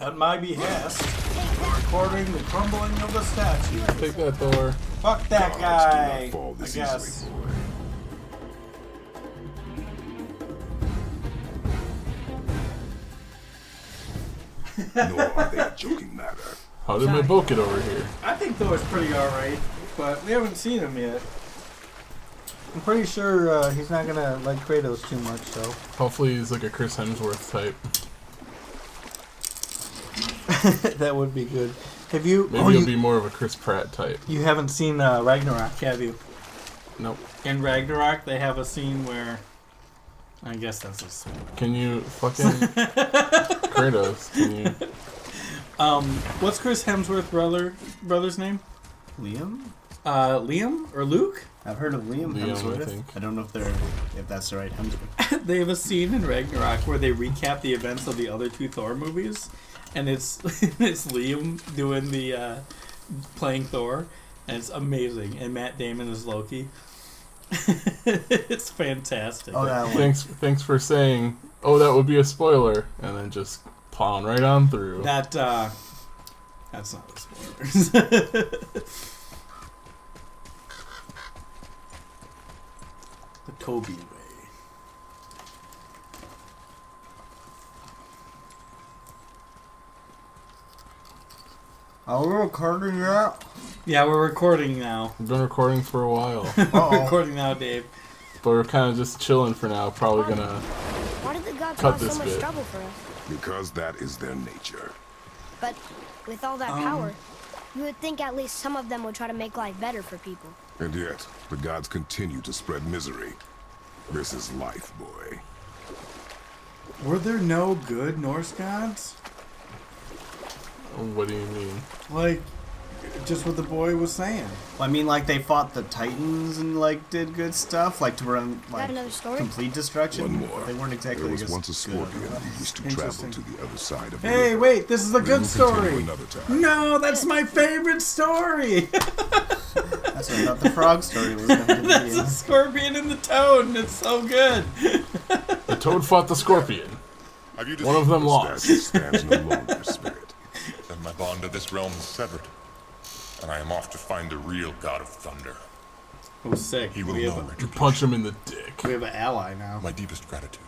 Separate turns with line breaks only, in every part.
At my behest, recording the crumbling of the statue.
Take that, Thor.
Fuck that
Gods
guy,
do not fall
I
this
guess.
easily, boy. Nor are they a joking matter.
How did my boat get over here?
I think Thor's pretty alright, but we haven't seen him yet. I'm pretty sure he's not gonna like Kratos too much, so.
Hopefully he's like a Chris Hemsworth type.
That would be good. Have you?
Maybe he'll be more of a Chris Pratt type.
You haven't seen Ragnarok, have you?
Nope.
In Ragnarok, they have a scene where. I guess that's a spoiler.
Can you fucking Kratos? Can you?
What's Chris Hemsworth brother's name?
Liam?
Liam or Luke?
I've heard of Liam
Liam,
Hemsworth.
I think.
I don't know if that's the right Hemsworth.
They have a scene in Ragnarok where they recap the events of the other two Thor movies, and it's it's Liam doing the playing Thor, and it's amazing. And Matt Damon is Loki. It's fantastic.
Oh, that one.
Thanks for saying. Oh, that would be a spoiler, and then just plowing right on through.
That's not a spoiler. The Kobe way.
Are we recording yet?
Yeah, we're recording now.
We've been recording for a while,
We're recording now, Dave.
but we're kind of just chilling for now. Probably gonna.
Why did the gods
Cut
cause
this
so much
bit.
trouble for us?
Because that is their nature.
But with all that power, you would think at least some of them would try to make life better for people.
And yet, the gods continue to spread misery. This is life, boy.
Were there no good Norse gods?
What do you mean?
Like, just what the boy was saying.
Well, I mean, like, they fought the Titans and, like, did good stuff, like, to run, like,
another story?
complete destruction.
One more.
They weren't exactly
There was
just
once a
good
scorpion
otherwise.
who used to travel
Interesting.
to the other side of the
Hey,
river.
wait, this is a
We
good
will continue
story.
another time.
No, that's my favorite story.
That's what I thought the frog story was going to
That's
be.
the scorpion and the toad, and it's so good.
The toad fought the scorpion. One of them
The
lost.
statue stands no longer, spirit.
Then my bond to this realm is severed, and I am off to find the real god of thunder.
Oh, sick.
He will
We
know
have,
retribution.
Punch him in the dick.
we have an ally now.
My deepest gratitude.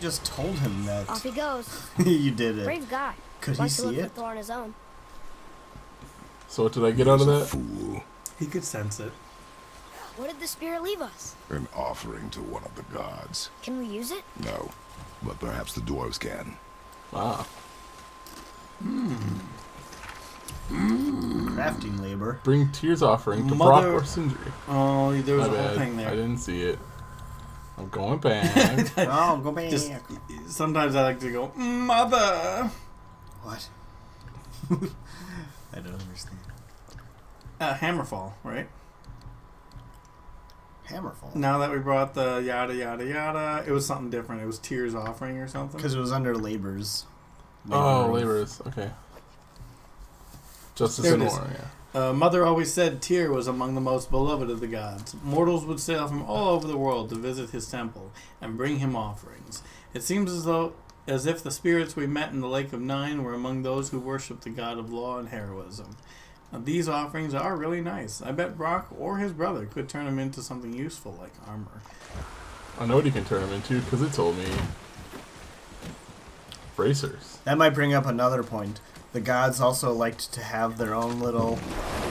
Just told him that.
Off he goes.
You did it.
Brave guy.
Could he
Wants to
see
look for
it?
Thor on his own.
So what did I get out of that?
Fool.
He could sense it.
What did the spirit leave us?
An offering to one of the gods.
Can we use it?
No, but perhaps the dwarves can.
Wow.
Crafting labor.
Bring Tears offering to
Mother-
Brock or Sindri.
Oh, there was
My
a whole
bad.
thing there.
I didn't see it. I'm going back.
Oh, go back.
Just sometimes I like to go, mother.
What? I don't understand.
Hammerfall, right?
Hammerfall.
Now that we brought the yada yada yada, it was something different. It was Tears offering or something.
Because it was under labors.
Oh,
Labor.
laborers. Okay. Justice
There
and
it is.
War, yeah.
Mother always said Tyr was among the most beloved of the gods. Mortals would sail from all over the world to visit his temple and bring him offerings. It seems as if the spirits we met in the Lake of Nine were among those who worshipped the god of law and heroism. Now, these offerings are really nice. I bet Brock or his brother could turn them into something useful like armor.
I know what you can turn them into because it told me. Bracers.
That might bring up another point. The gods also liked to have their own little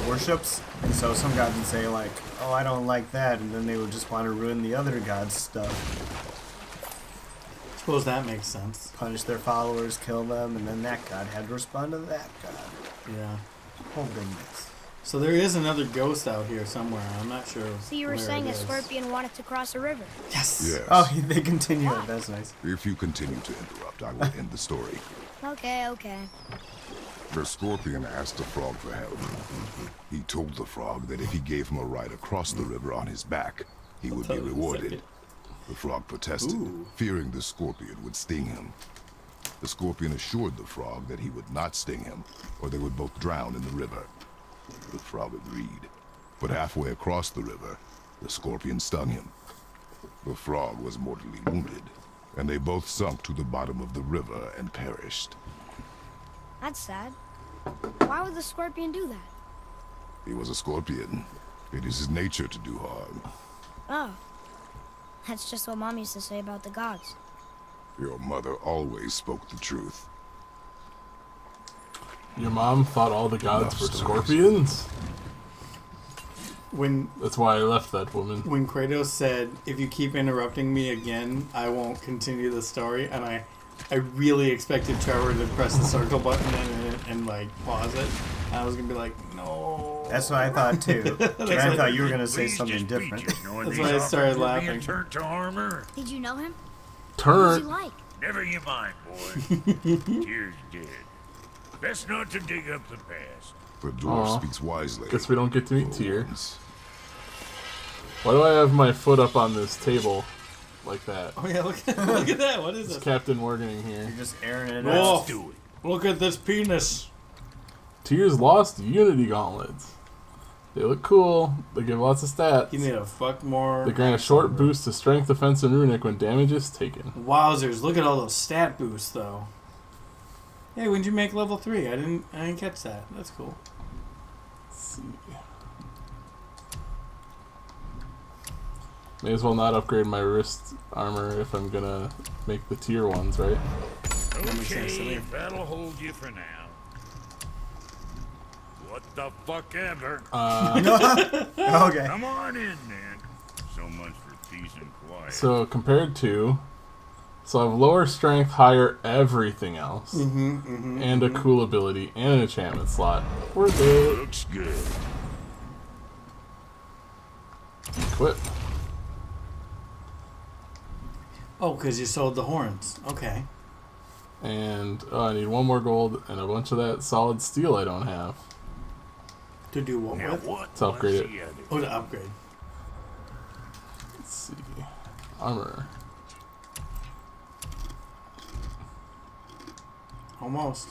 worships, and so some gods would say like, "Oh, I don't like that," and then they would just want to ruin the other gods' stuff,
Suppose that makes sense.
punish their followers, kill them, and then that god had to respond to that god.
Yeah.
Whole big mess.
So there is another ghost out here somewhere. I'm not sure.
So you were
where
saying
it
a
is.
scorpion wanted to cross a river.
Yes.
Yes.
Oh, they continue it. That's nice.
If you continue to interrupt, I will end the story.
Okay, okay.
The scorpion asked the frog for help. He told the frog that if he gave him a ride across the river on his back, he would be
Hold on a
rewarded.
second.
The frog protested,
Ooh.
fearing the scorpion would sting him. The scorpion assured the frog that he would not sting him, or they would both drown in the river. The frog agreed, but halfway across the river, the scorpion stung him. The frog was mortally wounded, and they both sunk to the bottom of the river and perished.
That's sad. Why would the scorpion do that?
He was a scorpion. It is his nature to do harm.
Oh. That's just what Mom used to say about the gods.
Your mother always spoke the truth.
Your mom thought all the gods
Enough
were
stories.
scorpions?
When
That's why I left that woman.
when Kratos said, "If you keep interrupting me again, I won't continue the story," and I really expected Trevor to press the circle button and like pause it. And I was gonna be like, no.
That's what I thought too. I
what-
thought you were gonna say
Please
something
just be
different.
just knowing
That's
these
why I started
offers were
laughing.
being turned to armor.
Did you know him? What was he
Turn.
like?
Never you mind, boy. Tears dead. Best not to dig up the past.
The dwarf
Aw.
speaks wisely.
Guess we don't get to meet
Poor
Tyr.
ones.
Why do I have my foot up on this table like that?
Oh yeah, look at that. What is
It's
this?
Captain Morganing here.
You're just airing it
Whoa.
out.
Let's do it.
Look at this penis.
Tyr's lost Unity Gauntlets. They look cool. They give lots of stats.
You need a fuck more.
They grant a short boost to strength, defense, and runic when damage is taken.
Wowzers! Look at all those stat boosts though. Hey, when'd you make level 3? I didn't catch that. That's cool.
Let's see. May as well not upgrade my wrist armor if I'm gonna make the tier ones, right?
makes sense to me.
Okay, that'll hold you for now. What the fuck ever.
Okay.
Come on in, then. So much for peace and quiet.
So compared to, so I have lower strength, higher everything else, and a cool ability and an enchantment slot. Worth it.
Looks good.
Quit.
Oh, because you sold the horns. Okay.
And I need one more gold and a bunch of that solid steel I don't have.
To do what
Now
with?
what?
To upgrade
was
it.
the other?
Oh, to upgrade.
Let's see. Armor.
Almost.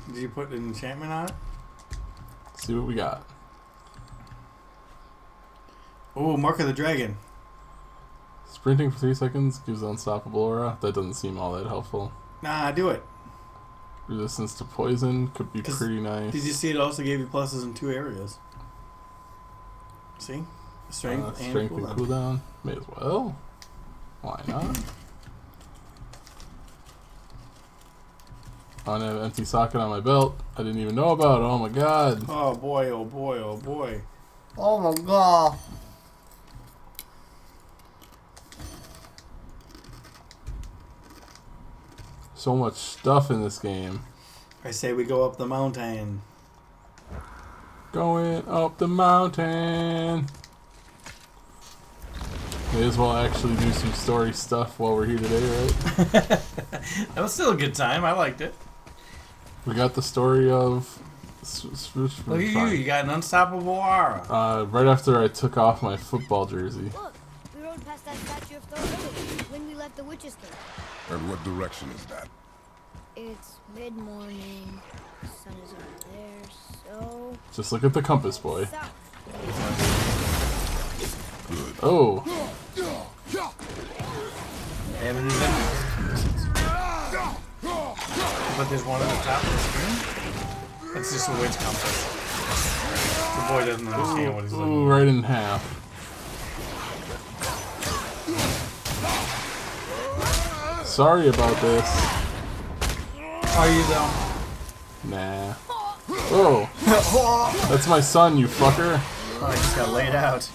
Did you put an enchantment on it?
See what we got.
Oh, Mark of the Dragon.
Sprinting for 3 seconds gives unstoppable aura. That doesn't seem all that helpful.
Nah, do it.
Resistance to poison could be
'Cause
pretty nice.
Did you see it also gave you pluses in 2 areas? See? Strength, and
strength
cooldown.
and cooldown. May as well. Why not? I have an empty socket on my belt. I didn't even know about. Oh my god.
Oh boy, oh boy, oh boy.
Oh my god.
So much stuff in this game.
I say we go up the mountain.
Going up the mountain. May as well actually do some story stuff while we're here today, right?
That was still a good time. I liked it.
We got the story of.
Look at you. You got an unstoppable aura.
Right after I took off my football jersey.
Look, we rode past that statue of Thor earlier when we left the witch's cave.
And what direction is that?
It's mid-morning. The sun is over there, so...
Just look at the compass, boy.
South.
Oh,
They haven't invented But there's one at the top of the screen. That's just a witch compass. The boy doesn't understand what he's looking
ooh,
at.
right in half. Sorry about this.
Are you though?
Nah. Oh, that's my son, you fucker.
Oh, I just got laid out.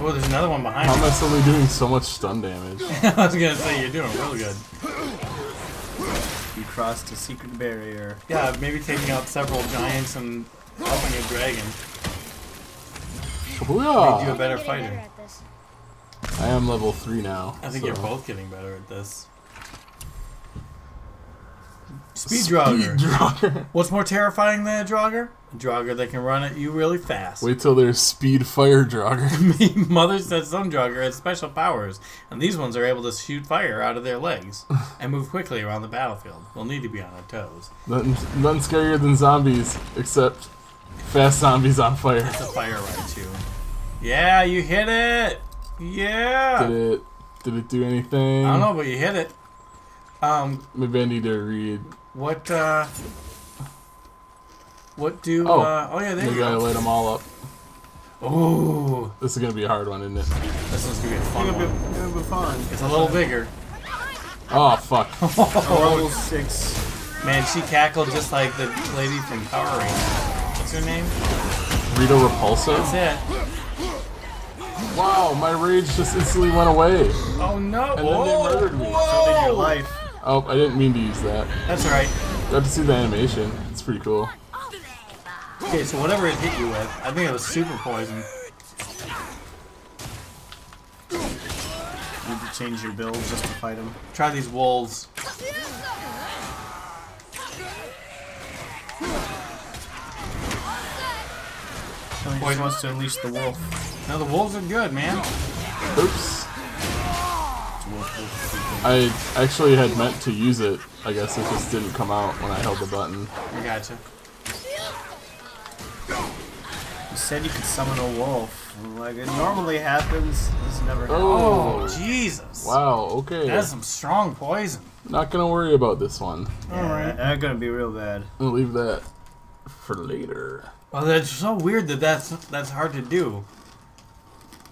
Oh, there's another one behind
How am
you.
I suddenly doing so much stun damage?
I was gonna say you're doing real good.
You crossed a secret barrier.
Yeah, maybe taking out several giants and helping a dragon. Made you a
Booyah!
better
I'm getting
fighter.
better at this.
I am level 3 now.
I think
so-
you're both getting better at this. Speed Draugr.
Draugr.
What's more terrifying than a Draugr? A Draugr that can run at you really fast.
Wait till there's Speed Fire Draugr.
Mother said some Draugr has special powers, and these ones are able to shoot fire out of their legs and move quickly around the battlefield. We'll need to be on our toes.
Nothing scarier than zombies, except fast zombies on fire.
It's a fire right too. Yeah, you hit it! Yeah!
Did it. Did it do anything?
I don't know, but you hit it.
Maybe I need to read.
What do?
Oh,
Yeah, there
maybe
you
I
go.
light them all up.
Ooh,
This is gonna be a hard one, isn't it?
this is gonna be a fun
It'll
one.
be fun.
It's a little bigger.
Oh fuck!
Level 6.
Man, she cackled just like the lady from Power Rangers. What's her name?
Rita Repulsa.
That's it.
Wow, my rage just instantly went away.
Oh no!
And then they murdered me.
So did your life.
Oh, I didn't mean to use that.
That's right.
Got to see the animation. It's pretty cool.
Okay, so whatever it hit you with, I think it was super poison.
Need to change your build just to fight him.
Try these wolves.
Oh, he just wants to unleash the wolf.
No, the wolves are good, man.
Oops. I actually had meant to use it. I guess it just didn't come out when I held the button.
I gotcha.
You said you could summon a wolf. Like it normally happens. This never happens.
Oh, Jesus.
Wow, okay.
That's some strong poison.
Not gonna worry about this one.
Yeah, that's gonna be real bad.
I'm gonna leave that for later.
Well, that's so weird that's hard to do.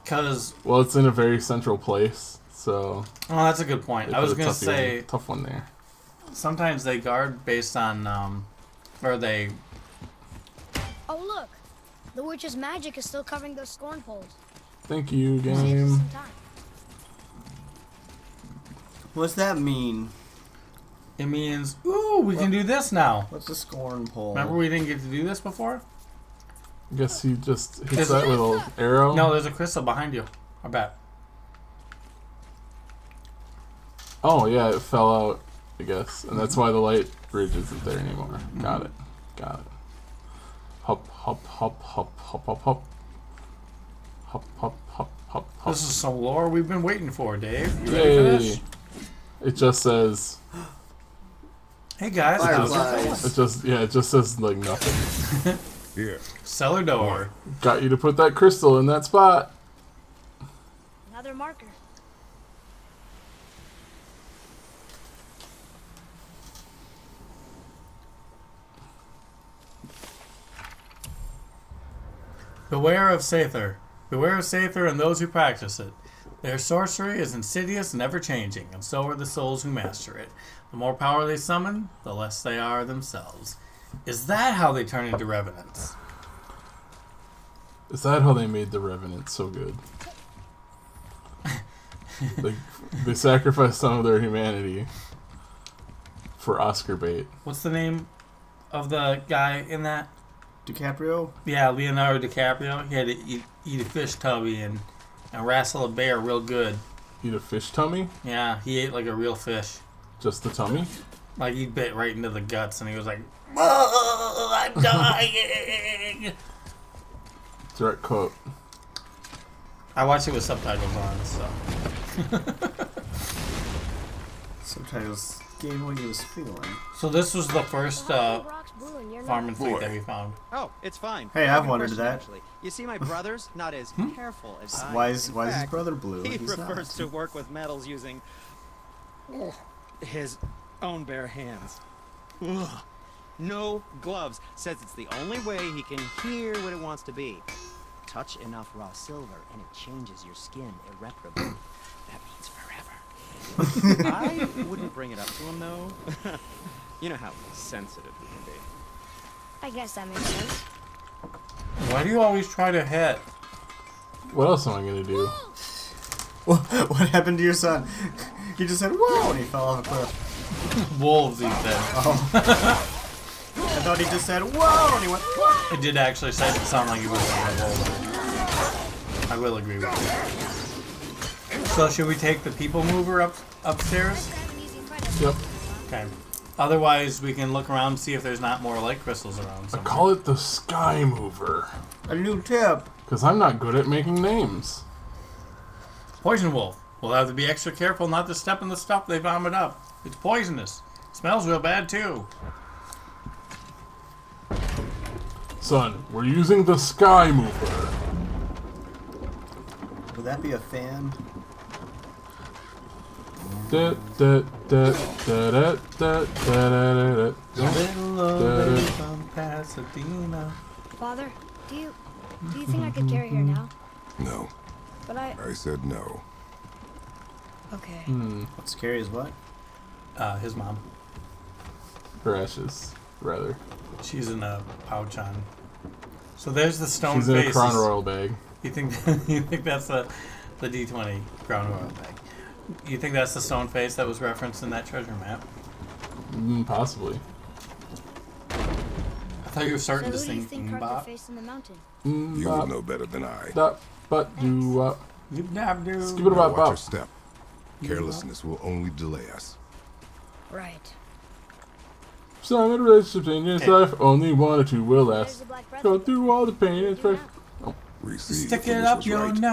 Cause
Well, it's in a very central place, so...
oh, that's a good point.
they
I was
put a
gonna
tough
say
one- tough one there.
sometimes they guard based on or they.
Oh, look. The witch's magic is still covering those scorn poles.
Thank you,
Saves us
game.
some time.
What's that mean?
It means ooh, we can do this now.
What's a scorn pole?
Remember we didn't get to do this before?
I guess he just hits
There's-
that with an arrow.
No, there's a crystal behind you. I bet.
Oh, yeah, it fell out, I guess. And that's why the light bridge isn't there anymore. Got it. Got it. Hop, hop, hop, hop, hop, hop, hop. Hop, hop, hop, hop, hop.
This is some lore we've been waiting for, Dave. You ready for this?
Yay! It just says...
Hey guys, how's
Fireflies.
It just says, like, nothing.
Here.
cellar door.
Got you to put that crystal in that spot.
Another marker.
Beware of Sather. Beware of Sather and those who practice it. Their sorcery is insidious and ever-changing, and so are the souls who master it. The more power they summon, the less they are themselves. Is that how they turn into revenants?
Is that how they made the Revenant so good? Like, they sacrificed some of their humanity for Oscar bait.
What's the name of the guy in that?
DiCaprio?
Yeah, Leonardo DiCaprio. He had to eat a fish tubby and wrestle a bear real good.
Eat a fish tummy?
Yeah, he ate like a real fish.
Just the tummy?
Like he bit right into the guts and he was like, "Oh, I'm dying."
Direct quote.
I watched it with subtitles on, so.
Subtitles gave what he was feeling.
So this was the first
The rock's blue and you're not.
farming fleet that we found.
Oh, it's fine.
Hey,
I have
I've
a
wondered
question,
that.
Actually. You see, my brother's not as careful as I am.
Why is
In
his
fact,
brother blue?
He
He's
prefers
not.
to work with metals using his own bare hands. Ugh. No gloves. Says it's the only way he can hear what it wants to be. Touch enough raw silver and it changes your skin irreparably. That means forever. I wouldn't bring it up to him though. You know how sensitive he can be.
I guess that makes sense.
Why do you always try to hit?
What else am I gonna do?
What happened to your son? He just said, whoa, and he fell off a cliff.
Wolves, he said.
I thought he just said, whoa, and he went, whoa.
It did actually sound like he was saying a wolf. I will agree with you. So should we take the people mover upstairs?
Yep.
Okay. Otherwise, we can look around and see if there's not more light crystals around.
I
somewhere.
call it the Sky Mover.
A new tip.
Because I'm not good at making names.
Poison wolf. We'll have to be extra careful not to step in the stuff they vomit up. It's poisonous. It smells real bad too.
Son, we're using the Sky Mover.
Would that be a fan?
Da, da, da, da, da, da, da, da, da.
Little old lady from Pasadena.
Father, do you think I could carry her now?
No,
But
I said no.
Okay.
What's scary is what?
His mom.
Her ashes, rather.
She's in a pouch on. So there's the stone
She's in a
faces.
Crown Royal bag.
You think you think that's the D20 Crown Royal bag? You think that's the stone face that was referenced in that treasure map?
Possibly.
I thought you were
So
starting
who
to
do you
sing
think carved the
Bop.
face in the mountain?
You would know better than I.
But do
You dab do.
skip it
Now
about
watch your
Bop.
step. Carelessness will only delay us.
Right.
Simon relationships in your life, only one or two will
There's
last.
the black breath.
Go through all the pain and stress.
We see
Stick
Phyllis
it up
was
your
right.
nose.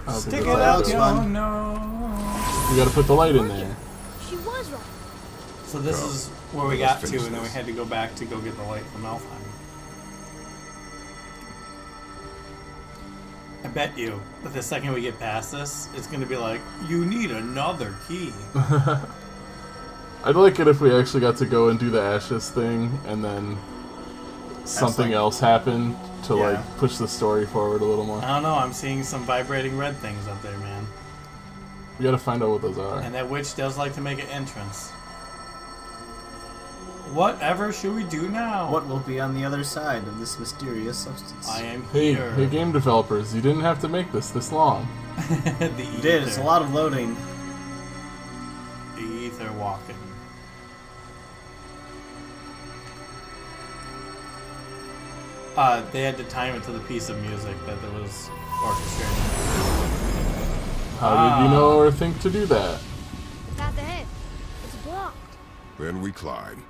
I don't
Stick
think
it
that's
that
up
looks
your
fun.
nose.
You gotta put the light in there.
She was right.
So this
Go.
is where we
Let's
got to,
finish
and then we
this.
had to go back to go get the light from Alfheim. I bet you that the second we get past this, it's going to be like, you need another key.
I'd like it if we actually got to go and do the ashes thing, and then something
like-
else happened to
Yeah.
like push the story forward a little more.
I don't know, I'm seeing some vibrating red things up there, man.
We gotta find out what those are.
And that witch does like to make an entrance. Whatever should we do now?
What will be on the other side of this mysterious substance?
I am
Hey,
here.
hey, game developers! You didn't have to make this long.
The
You did. It's a lot of loading.
The ether walking. They had to time it to the piece of music that there was orchestrated.
How did you know or think to do that?
The path ahead. It's blocked.
Then we climb.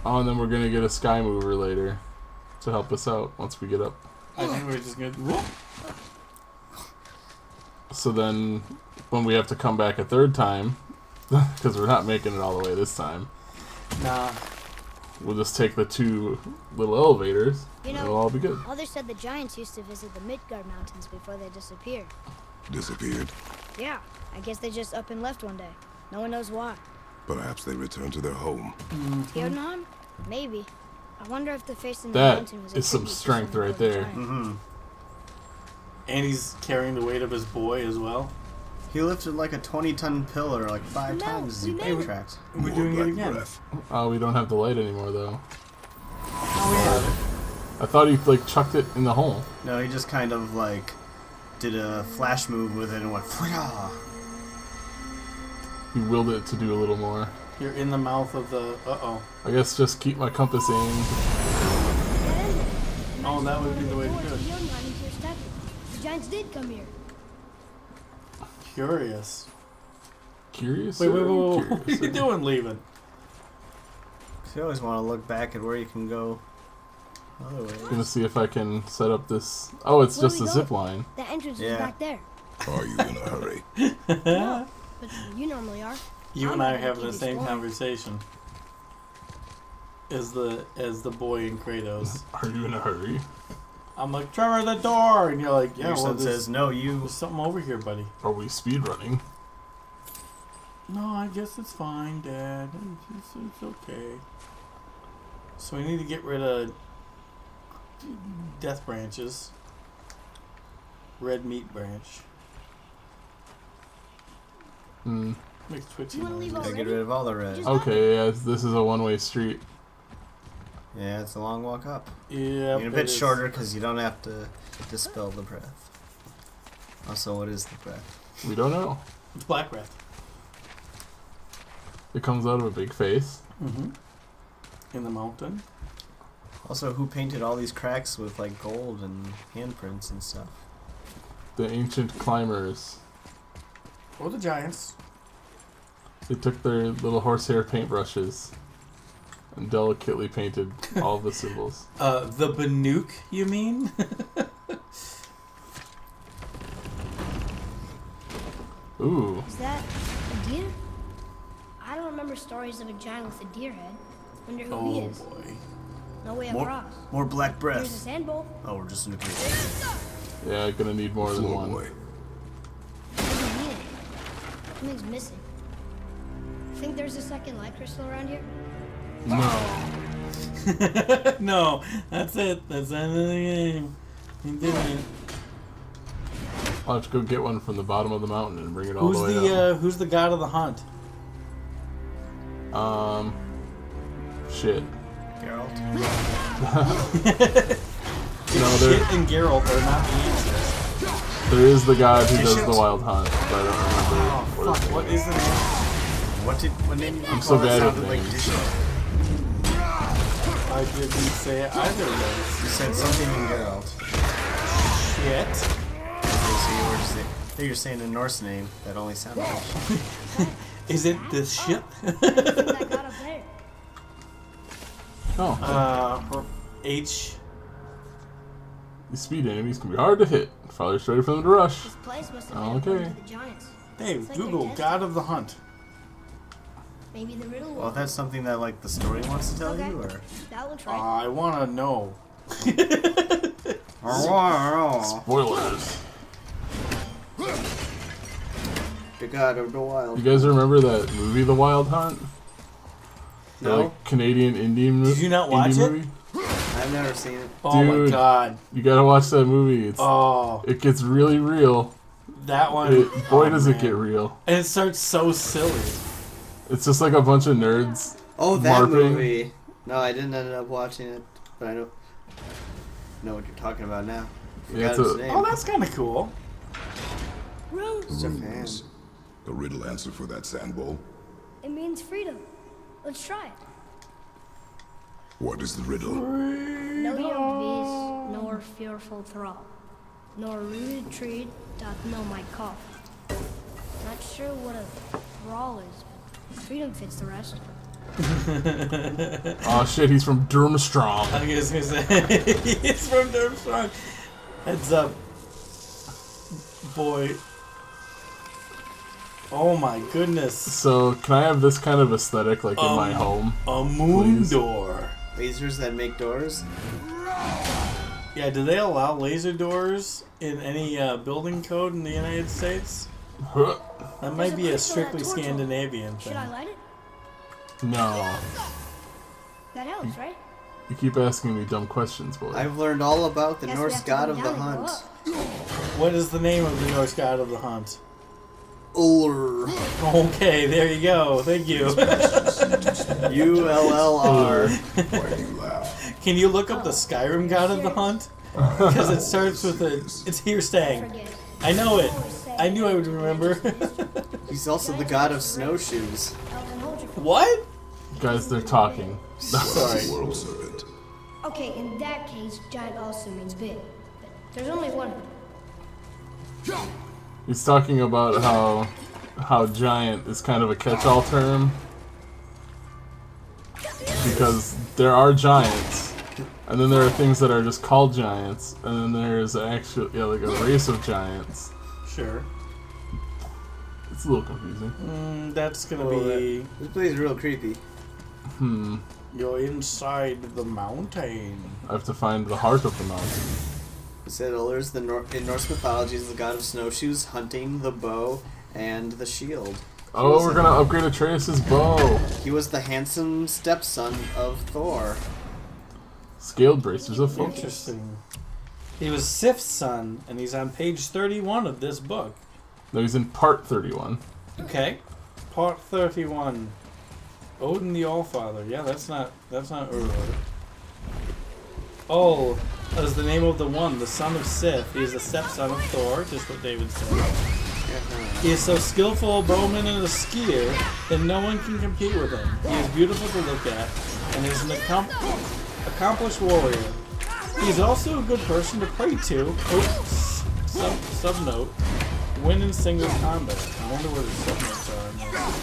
Oh, and then we're gonna get a sky mover later to help us out once we get up.
I think we're just gonna. Whoop.
So then, when we have to come back a third time, because we're not making it all the way this time,
Nah.
we'll just take the two little elevators,
You
and
know-
it'll all be good.
Mother said the giants used to visit the Midgard Mountains before they disappeared.
Disappeared.
Yeah, I guess they just up and left one day. No one knows why.
Perhaps they returned to their home.
Jotunheim? Maybe. I wonder if the face in the
That
mountain was a
is some
tribute to
strength
some
right
important
there.
giant.
Mm-hmm.
And he's carrying the weight of his boy as well.
He lifted like a 20-ton pillar like 5
No,
times as he
we made it.
backtracked.
We're
More
doing it
black
again.
breath.
Oh, we don't have the light anymore though.
Oh,
I thought he like chucked it in the hole.
No, he just kind of like did a flash move with it and went fwah.
He willed it to do a little more.
yeah. You're in the mouth of the. Uh-oh.
I guess just keep my compass aimed.
Oh, that would be the way to do it.
Jotunheim into your statue. The giants did come here.
Curious.
Curious?
Wait.
sir?
What are
Curious,
you
sir.
doing leaving?
You always want to look back at where you can go other ways.
Gonna see if I can set up this. Oh, it's
Where
just
we
a
go?
zip line.
The entrance
Yeah.
is back there.
Are you in a hurry?
No, but you normally are.
You
I'm
and I are
gonna
having the
keep
same
exploring.
conversation. As the boy in Kratos.
Are you in a hurry?
I'm like, Trevor, the door! And you're like, yeah,
Your
well,
son
there's,
says, no, you...
there's something over here, buddy.
Are we speed running?
No, I guess it's fine, Dad. It's okay. So we need to get rid of death branches. Red meat branch.
Hmm.
Makes twitchy
You wanna leave
noises.
Gotta get rid of all the red.
Just-
Okay, yeah, this is a one-way street.
Yeah, it's a long walk up.
Yeah,
I mean, a bit shorter because you don't have to dispel the breath. Also, what is the breath?
We don't know.
It's black breath.
It comes out of a big face.
Mm-hmm. In the mountain.
Also, who painted all these cracks with like gold and handprints and stuff?
The ancient climbers.
Or the giants.
They took their little horsehair paintbrushes and delicately painted all the symbols.
The Banuk, you mean?
Ooh.
Is that a deer? I don't remember stories of a giant with a deer head. Wonder who he
Oh
is.
boy.
No way
More,
across.
more black
There's a
breath.
sand bowl.
Oh, we're just in a cave.
Yeah, gonna need more than
Floor
one.
boy.
What do you mean? Something's missing. Think there's a second light crystal around here?
No.
No, that's it. That's the end of the game. He did it.
I'll have to go get one from the bottom of the mountain and bring it all the way down.
Who's the god of the hunt?
Shit.
Geralt.
No, there,
Shit and Geralt are not the answers.
there is the god who does
Shit.
the wild hunt, but I don't remember
Oh, fuck, what is the name?
What name did you
I'm
call
so
it?
bad at
Sounded like
names.
Dishit.
I didn't say either of
You said something in Geralt.
those. Shit.
Okay, so you were just saying, I think you're saying a Norse name that only sounded like
Is it the shit?
That god up there.
Oh,
H.
these speed enemies can be hard to hit. Probably ready for them to rush.
This place must have been
Okay.
according to the giants.
Dave,
It's like
Google
they're
god of the hunt.
Maybe the riddle
Well,
will.
that's something that like the story wants to tell
Okay.
you, or
That looks right.
I wanna know.
Spoilers.
the god of the
You
wild.
guys remember that movie, The Wild Hunt? The,
No,
like, Canadian indie movie.
Did you not watch it?
movie?
I've never seen it.
Oh my
Dude.
god.
You gotta watch that movie. It's
Oh,
it gets really real.
that one.
Boy, does it
man.
get real.
And it starts so silly.
It's just like a bunch of nerds.
Oh, that
LARPing.
movie. No, I didn't end up watching it, but I know what you're talking about now.
Yeah,
Forgot
it's
his
a-
name.
Oh, that's kind of cool.
Rose.
a fan.
Runes. A riddle answer for that sand bowl.
It means freedom. Let's try it.
What is the riddle?
No young beast, nor fearful thrall, nor rooted tree doth know my call. Not sure what a thrall is, but freedom fits the rest.
Oh shit, he's from Durmstrong.
I was gonna say he's from Durmstrong. Heads up, boy. Oh my goodness.
So, can I have this kind of aesthetic like in my home?
A moon
Please.
door.
Lasers that make doors.
Yeah, do they allow laser doors in any building code in the United States?
Huh.
That might be a
There's a crystal
strictly
torch on it.
Scandinavian
Should
thing.
I light it?
No.
That helps, right?
You keep asking me dumb questions, boy.
I've learned all about the
Guess we
Norse
have to
god
go
of the
down and
hunt.
go up.
What is the name of the Norse god of the hunt?
Ullr.
Okay, there you go. Thank you.
ULLR.
Why do you laugh?
Can you look up the Skyrim god of the hunt? Because it starts with a. It's here staying.
Forget.
I know it. I knew I would remember.
He's also the god of snowshoes.
Elven, hold your.
What?
Guys, they're talking.
Sorry.
World serpent.
Okay, in that case, giant also means big. But there's only one.
He's talking about how giant is kind of a catch-all term because there are giants, and then there are things that are just called giants, and then there's actually like a race of giants.
Sure.
It's a little confusing.
That's gonna
Oh,
be.
This place is real creepy.
You're inside the mountain.
I have to find the heart of the mountain.
It said Ullr's in Norse mythology is the god of snowshoes, hunting, the bow, and the shield.
Oh, we're gonna upgrade Atreus' bow.
He was the handsome stepson of Thor.
Scaled bracers of focus.
Interesting. He was Sif's son, and he's on page 31 of this book.
No, he's in part 31.
Okay. Part 31. Odin the Allfather. Yeah, that's not Uruk. Oh, is the name of the one, the son of Sif. He is the stepson of Thor, just what David said. He is so skillful a bowman and a skier that no one can compete with him. He is beautiful to look at, and is an accomplished warrior. He is also a good person to pray to. Oops. Subnote. Win in single combat. I wonder where the subnotes are in this.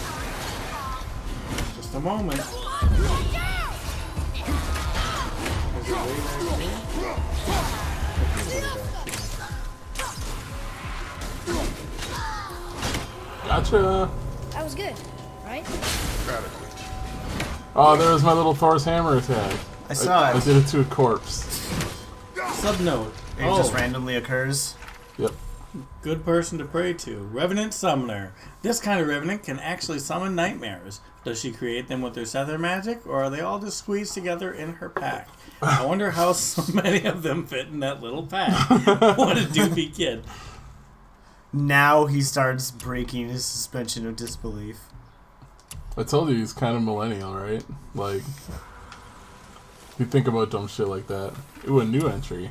Just a moment. Is it way back here? It's way back here.
Gotcha.
That was good, right?
Oh, there was my little Thor's hammer attack.
I saw
I
it.
did it to a corpse.
Subnote.
It just randomly occurs.
Yep.
Good person to pray to. Revenant Summoner. This kind of revenant can actually summon nightmares. Does she create them with her Sether magic, or are they all just squeezed together in her pack? I wonder how so many of them fit in that little pack. What a doofy kid.
Now he starts breaking his suspension of disbelief.
I told you he's kind of millennial, right? Like, you think about dumb shit like that. Ooh, a new entry.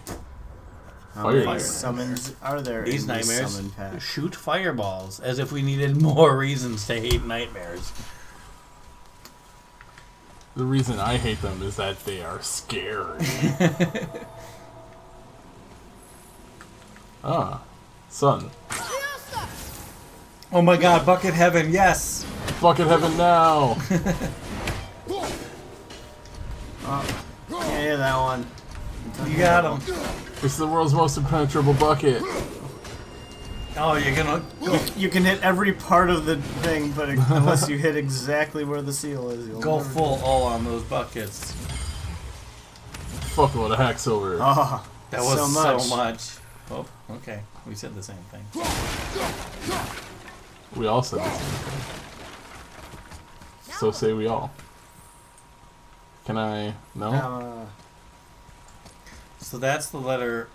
How many
Fire.
summons are there
These
in this
nightmares
summon pack?
shoot fireballs, as if we needed more reasons to hate nightmares.
The reason I hate them is that they are scary. Sun.
Oh my god, Bucket Heaven, yes!
Bucket Heaven now!
Yeah, that one.
You got him.
It's the world's most impenetrable bucket.
Oh, you're gonna go,
You can hit every part of the thing, but unless you hit exactly where the seal is, you'll
go
never
full all on those buckets.
Fuckload of Hacksilver.
Oh,
That was
so
so
much.
much. Oh, okay. We said the same thing.
We all said the same thing. So say we all. Can I? No?
So that's the letter.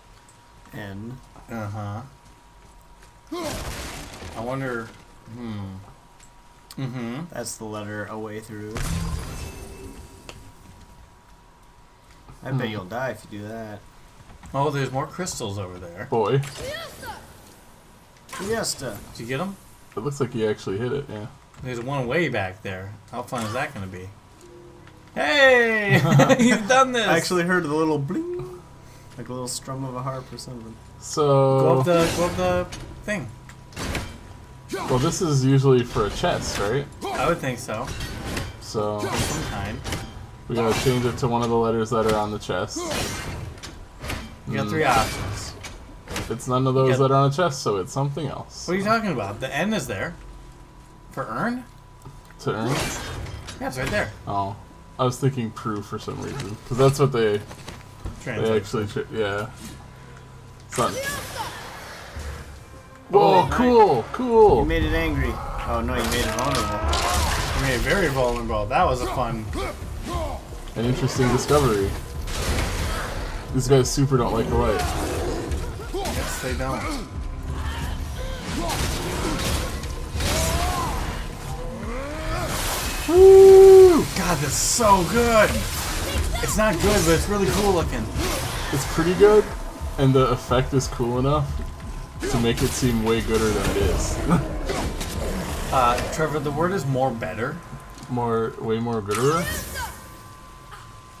N.
Uh-huh. I wonder.
That's the letter away through. I bet you'll die if you do that.
Oh, there's more crystals over there.
Boy.
Fiesta.
Did you get them?
It looks like he actually hit it, yeah.
There's one way back there. How fun is that going to be? Hey! You've done this!
I actually heard a little bling. Like a little strum of a harp or something.
So...
Go up the thing.
Well, this is usually for a chest, right?
I would think so.
So...
Some kind.
we gotta change it to one of the letters that are on the chest.
You got three options.
It's none of those that are on a chest, so it's something else.
What are you talking about? The N is there. For earn?
To earn?
Yeah, it's right there.
Oh. I was thinking proof for some reason. Because that's what they
Translate.
actually... yeah. Sun. Whoa, cool!
You
Cool!
made it angry. Oh no, you made it vulnerable.
You made it very vulnerable. That was a fun...
An interesting discovery. These guys super don't like the light.
Yes, they don't.
Woo!
God, that's so good! It's not good, but it's really cool looking.
It's pretty good, and the effect is cool enough to make it seem way gooder than it is.
Trevor, the word is more better.
Way more gooder.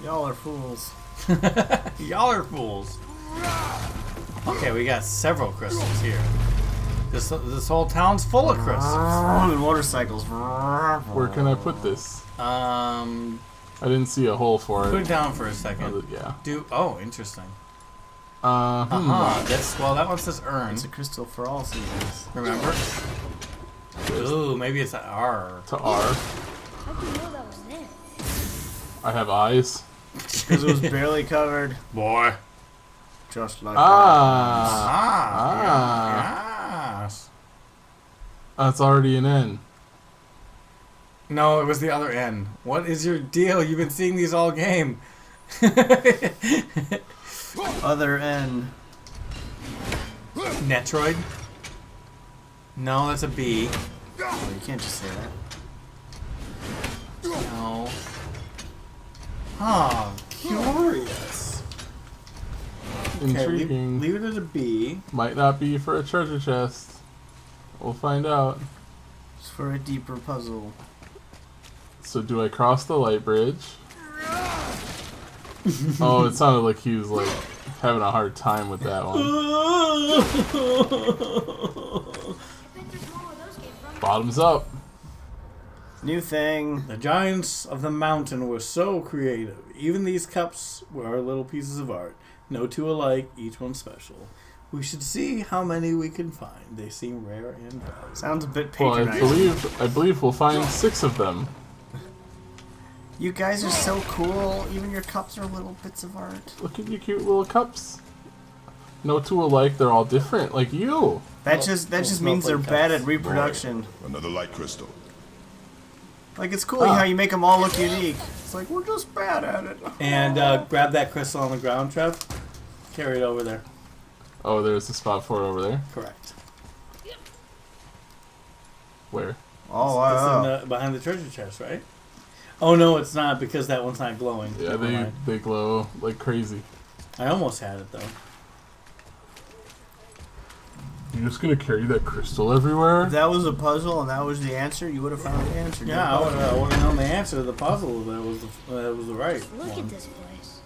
Y'all are fools.
Y'all are fools. Okay, we got several crystals here. This whole town's full of crystals.
And motorcycles.
Where can I put this? I didn't see a hole for
Put it
it.
down for a second.
Yeah.
Oh, interesting.
Hmm.
That's well. That one says earn.
It's a crystal for all seasons.
Remember? Ooh, maybe it's an R.
To R.
How'd you know that was there?
I have eyes.
Because it was barely covered.
Boy.
Just like
Yes.
That's already an N.
No, it was the other N. What is your deal? You've been seeing these all game.
Other N.
Netroid? No, that's a B.
Oh, you can't just say that.
No. Oh, curious. Okay,
Intriguing.
leave it at a B.
Might not be for a treasure chest. We'll find out.
It's for a deeper puzzle.
So do I cross the light bridge? Oh, it sounded like he was like having a hard time with that one. Bottoms up.
New thing.
The giants of the mountain were so creative. Even these cups were little pieces of art. No two alike, each one special. We should see how many we can find. They seem rare and valuable.
Sounds a bit
Well,
patronizing.
I believe we'll find 6 of them.
You guys are so cool. Even your cups are little bits of art.
Look at your cute little cups. No two alike. They're all different, like you.
That just means they're
snowflake
bad
cups.
at reproduction.
Another light crystal.
Like, it's cool how you make them all look unique. It's like, we're just bad at it.
And grab that crystal on the ground, Trev. Carry it over there.
Oh, there's a spot for it over there.
Correct.
Where?
Oh,
It's
wow.
in the, behind the treasure chest, right? Oh no, it's not because that one's not glowing.
Yeah,
Never mind.
they glow like crazy.
I almost had it though.
You're just gonna carry that crystal everywhere?
If that was a puzzle and that was the answer, you would have found the answer.
Yeah, I would have known the answer to the puzzle. That was the right
Look
one.
at this place.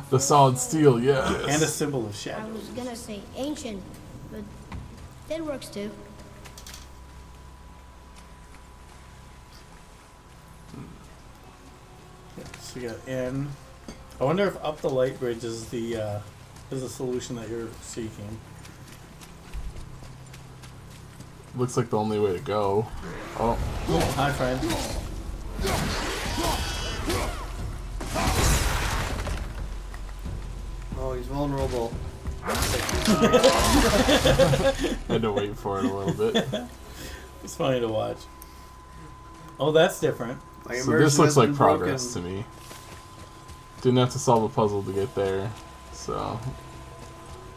The solid steel, yeah.
And a symbol of
I
shadow.
was gonna say ancient, but that works too.
So you got N. I wonder if up the light bridge is the solution that you're seeking.
Looks like the only way to go. Oh,
Hi, friend.
Oh, he's vulnerable.
had to wait for it a little bit.
It's funny to watch. Oh, that's different.
My
So
immersion
this looks
has
like
been
progress
broken.
to me. Didn't have to solve a puzzle to get there. So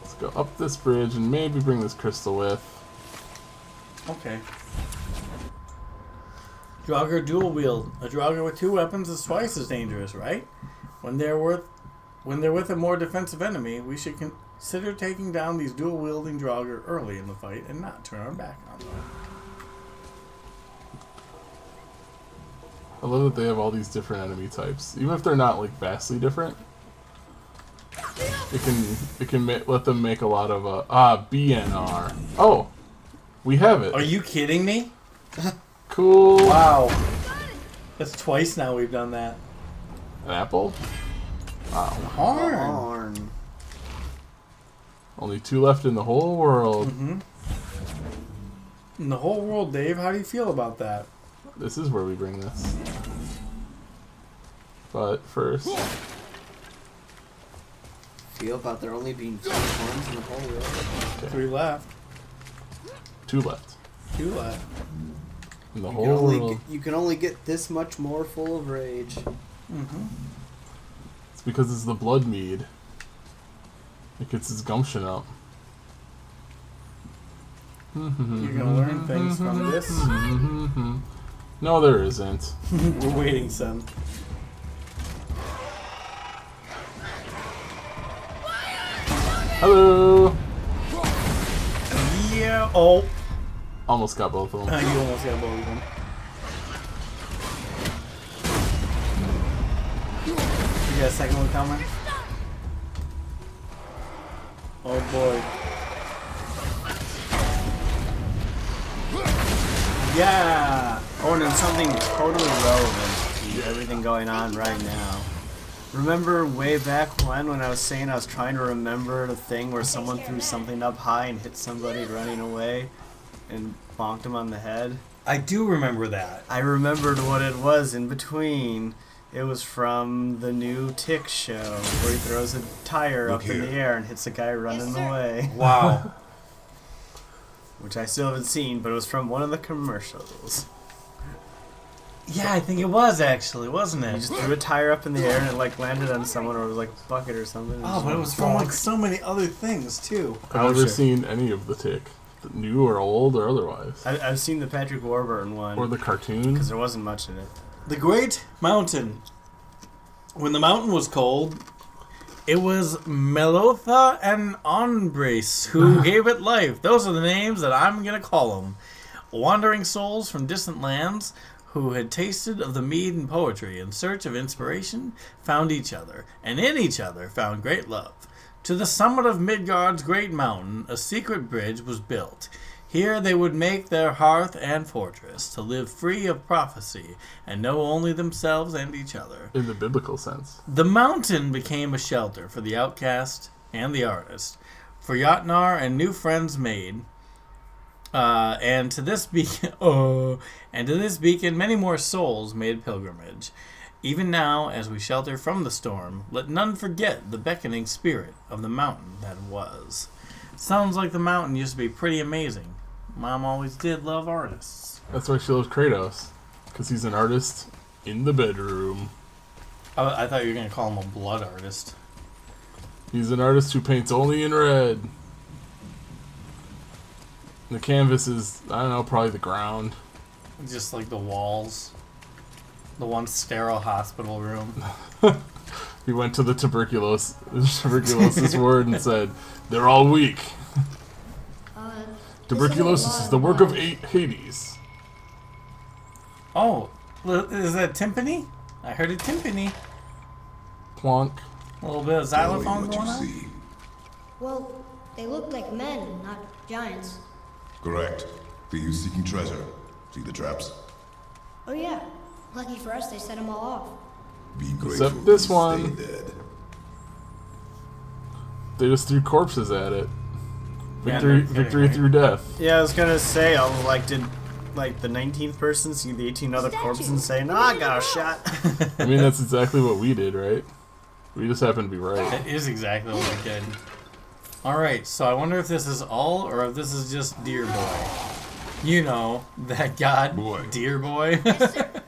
let's go up this bridge and maybe bring this crystal with.
Okay. Draugr dual wield. A Draugr with two weapons is twice as dangerous, right? When they're with a more defensive enemy, we should consider taking down these dual wielding Draugr early in the fight and not turn our back on them.
I love that they have all these different enemy types, even if they're not like vastly different. It can let them make a lot of BNR. Oh, we have it.
Are you kidding me?
Cool.
Wow. That's twice now we've done that.
An apple. Wow.
Horn.
Darn.
Only two left in the whole world.
In the whole world, Dave, how do you feel about that?
This is where we bring this. But first,
Feel about there only being 4 ones in the whole world.
3 left.
two left
2 left.
in the
You
whole
can, only
world.
get, you can only get this much more full of rage.
It's because it's the blood mead. It gets its gumption up.
You're gonna learn things from this.
No, there isn't.
We're waiting, son.
Hello.
Yeah. Oh.
Almost got both of them.
You almost got both of them. You got a second one coming? Oh boy. Yeah!
Oh, and then something totally relevant to everything going on right now. Remember way back when I was saying I was trying to remember the thing where someone threw something up high and hit somebody running away and bonked him on the head?
I do remember that.
I remembered what it was in between. It was from the new Tick show where he throws a tire
Look
up in the
here.
air and hits a guy running away.
Wow.
Which I still haven't seen, but it was from one of the commercials.
Yeah, I think it was actually, wasn't
He
it?
just threw a tire up in the air and it like landed on someone, or it was like a bucket or something.
Oh, but it was from like so many other things too.
I've never seen any of the Tick, new or old or otherwise,
I've seen the Patrick Warburton one
or the cartoon.
because there wasn't much in it.
The Great Mountain. When the mountain was cold, it was Melotha and Onbrace who gave it life. Those are the names that I'm going to call them. Wandering souls from distant lands who had tasted of the mead and poetry in search of inspiration found each other, and in each other found great love. To the summit of Midgard's great mountain, a secret bridge was built. Here they would make their hearth and fortress, to live free of prophecy, and know only themselves and each other.
In the biblical sense.
The mountain became a shelter for the outcast and the artist, for Jotnar and new friends made. And to this beacon, many more souls made pilgrimage. Even now, as we shelter from the storm, let none forget the beckoning spirit of the mountain that was. Sounds like the mountain used to be pretty amazing. Mom always did love artists.
That's why she loves Kratos. Because he's an artist in the bedroom.
I thought you were going to call him a blood artist.
He's an artist who paints only in red. The canvas is, I don't know, probably the ground.
Just like the walls. The one sterile hospital room.
He went to the tuberculosis ward and said, they're all weak. Tuberculosis is the work of Hades.
Oh, is that timpani? I heard a timpani.
Plonk.
A little bit of
Tell me
xylophone
what you
going on.
see.
Well, they look like men, not giants.
Correct. Thieves seeking treasure. See the traps?
Oh yeah. Lucky for us, they set them all off.
Be grateful
Except this
you
one.
stay dead.
They just threw corpses at it.
Yeah,
Victory,
no kidding,
victory
right?
through death.
Yeah, I was gonna say, I was like, did like the 19th person see the 18 other corpses and say, "Nah, I got a shot"?
I mean, that's exactly what we did, right? We just happened to be right.
That is exactly what we did. Alright, so I wonder if this is all or if this is just Deer Boy. You know, that god,
Boy.
Deer Boy.
Yes, sir.